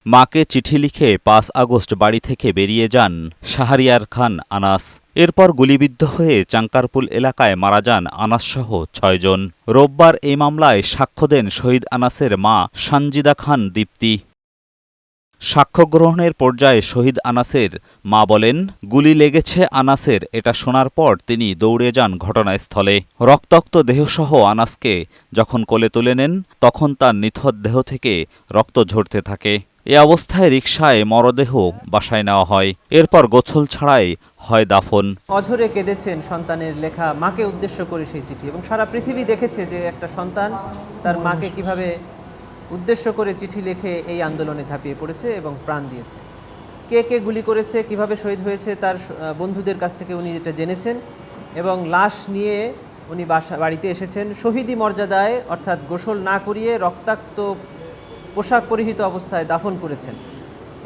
মাকে চিঠি লিখে ৫ আগস্ট বাড়ি থেকে বেরিয়ে যান শাহরিয়ার খান আনাস। এরপর গুলিবিদ্ধ হয়ে চাঙ্কারপুল এলাকায় মারা যান আনাসসহ ৬ জন। রোববার এই মামলায় সাক্ষ্য দেন শহীদ আনাসের মা সানজিদা খান দীপ্তি। সাক্ষ্য গ্রহণের পর্যায়ে শহীদ আনাসের মা বলেন, গুলি লেগেছে আনাসের এটা শোনার পর তিনি দৌড়ে যান ঘটনাস্থলে। রক্তাক্ত দেহসহ আনাসকে যখন কোলে তুলে নেন তখন তার নিথর দেহ থেকে রক্ত ঝরতে থাকে। এ অবস্থায় রিকশায় মরদেহ বাসায় নেওয়া হয়। এরপর গোছল ছাড়াই হয় দাফন। অঝরে কেঁদেছেন সন্তানের লেখা মাকে উদ্দেশ্য করে সেই চিঠি, এবং সারা পৃথিবী দেখেছে যে একটা সন্তান তার মাকে কিভাবে উদ্দেশ্য করে চিঠি লিখে এই আন্দোলনে ঝাঁপিয়ে পড়েছে এবং প্রাণ দিয়েছে। কে কে গুলি করেছে, কিভাবে শহীদ হয়েছে তার বন্ধুদের কাছ থেকে উনি এটা জেনেছেন এবং লাশ নিয়ে উনি বাড়িতে এসেছেন শহীদি মর্যাদায়, অর্থাৎ গোসল না করিয়ে রক্তাক্ত পোশাক পরিহিত অবস্থায় দাফন করেছেন।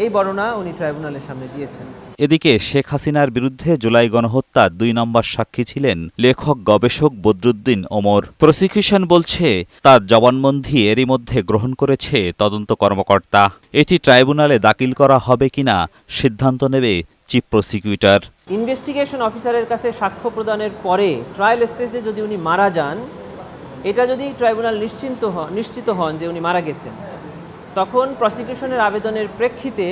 এই বর্ণনা উনি ট্রাইব্যুনালের সামনে দিয়েছেন। এদিকে শেখ হাসিনার বিরুদ্ধে জুলাই গণহত্যার ২ নম্বর সাক্ষী ছিলেন লেখক গবেষক বদরুদ্দিন ওমর। প্রসিকিউশন বলছে তার জবানবন্দি এরই মধ্যে গ্রহণ করেছে তদন্ত কর্মকর্তা। এটি ট্রাইব্যুনালে দাখিল করা হবে কিনা সিদ্ধান্ত নেবে চিফ প্রসিকিউটর। ইনভেস্টিগেশন অফিসারের কাছে সাক্ষ্য প্রদানের পরে ট্রায়াল স্টেজে যদি উনি মারা যান, এটা যদি ট্রাইব্যুনাল নিশ্চিত হন যে উনি মারা গেছেন, তখন প্রসিকিউশনের আবেদনের প্রেক্ষিতে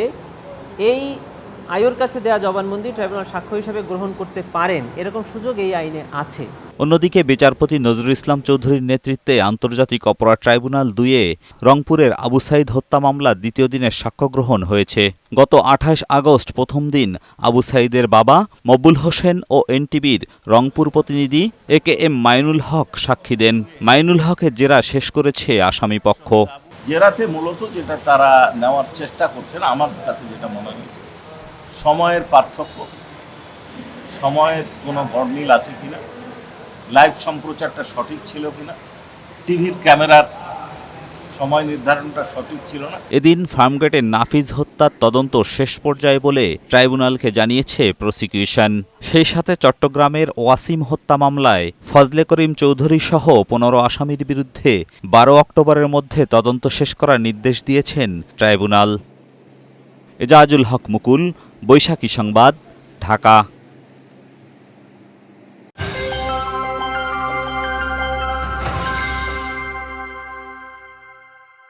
এই আয়োর কাছে দেয়া জবানবন্দি ট্রাইব্যুনাল সাক্ষ্য হিসেবে গ্রহণ করতে পারেন, এরকম সুযোগ এই আইনে আছে। অন্যদিকে বিচারপতি নজরুল ইসলাম চৌধুরীর নেতৃত্বে আন্তর্জাতিক অপরাধ ট্রাইব্যুনাল ২-এ রংপুরের আবু সাঈদ হত্যা মামলার দ্বিতীয় দিনের সাক্ষ্য গ্রহণ হয়েছে। গত ২৮ আগস্ট প্রথম দিন আবু সাঈদের বাবা মকবুল হোসেন ও এনটিভির রংপুর প্রতিনিধি একেএম মাইনুল হক সাক্ষী দেন। মাইনুল হকের জেরা শেষ করেছে আসামিপক্ষ। জেরাতে মূলত যেটা তারা নেওয়ার চেষ্টা করছেন, আমার কাছে যেটা মনে হয়েছে, সময়ের পার্থক্য, সময়ের কোনো গরমিল আছে কিনা, লাইভ সম্প্রচারটা সঠিক ছিল কিনা, টিভির ক্যামেরার সময় নির্ধারণটা সঠিক ছিল না। এদিন ফার্মগেটের নাফিজ হত্যার তদন্ত শেষ পর্যায়ে বলে ট্রাইব্যুনালকে জানিয়েছে প্রসিকিউশন। সেই সাথে চট্টগ্রামের ওয়াসিম হত্যা মামলায় ফজলে করিম চৌধুরী সহ ১৫ আসামির বিরুদ্ধে ১২ অক্টোবরের মধ্যে তদন্ত শেষ করার নির্দেশ দিয়েছেন ট্রাইব্যুনাল। এজাজুল হক মুকুল, বৈশাখী সংবাদ, ঢাকা।